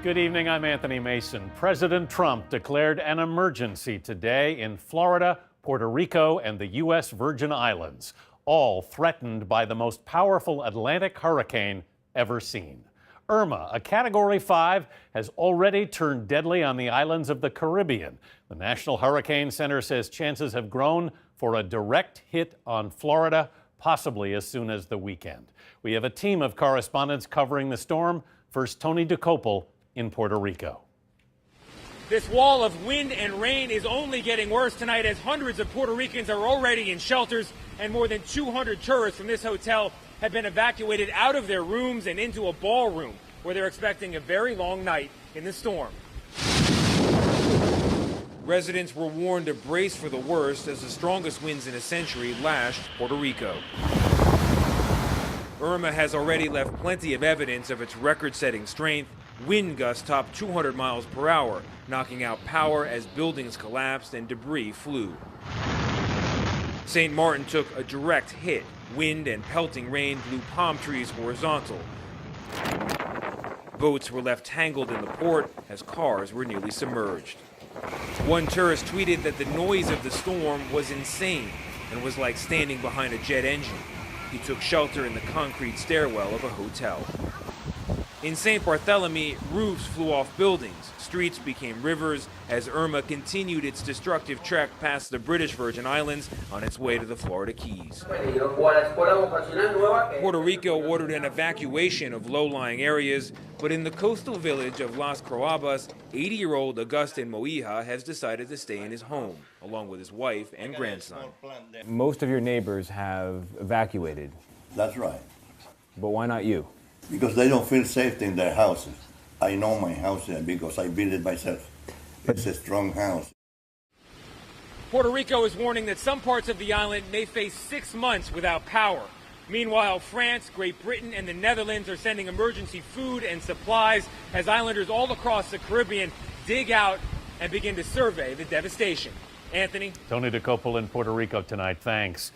Good evening, I'm Anthony Mason. President Trump declared an emergency today in Florida, Puerto Rico, and the U.S. Virgin Islands, all threatened by the most powerful Atlantic hurricane ever seen. Irma, a Category 5, has already turned deadly on the islands of the Caribbean. The National Hurricane Center says chances have grown for a direct hit on Florida, possibly as soon as the weekend. We have a team of correspondents covering the storm. First, Tony DeCopel in Puerto Rico. This wall of wind and rain is only getting worse tonight as hundreds of Puerto Ricans are already in shelters and more than 200 tourists from this hotel have been evacuated out of their rooms and into a ballroom where they're expecting a very long night in the storm. Residents were warned to brace for the worst as the strongest winds in a century lashed Puerto Rico. Irma has already left plenty of evidence of its record-setting strength. Wind gusts topped 200 miles per hour, knocking out power as buildings collapsed and debris flew. St. Martin took a direct hit. Wind and pelting rain blew palm trees horizontal. Boats were left tangled in the port as cars were nearly submerged. One tourist tweeted that the noise of the storm was insane and was like standing behind a jet engine. He took shelter in the concrete stairwell of a hotel. In St. Barthélemy, roofs flew off buildings. Streets became rivers as Irma continued its destructive trek past the British Virgin Islands on its way to the Florida Keys. Puerto Rico ordered an evacuation of low-lying areas, but in the coastal village of Las Croabas, 80-year-old Agustin Moija has decided to stay in his home, along with his wife and grandson. Most of your neighbors have evacuated. That's right. But why not you? Because they don't feel safe in their houses. I know my house because I built it myself. It's a strong house. Puerto Rico is warning that some parts of the island may face 6 months without power. Meanwhile, France, Great Britain, and the Netherlands are sending emergency food and supplies as islanders all across the Caribbean dig out and begin to survey the devastation. Anthony? Tony DeCopel in Puerto Rico tonight. Thanks.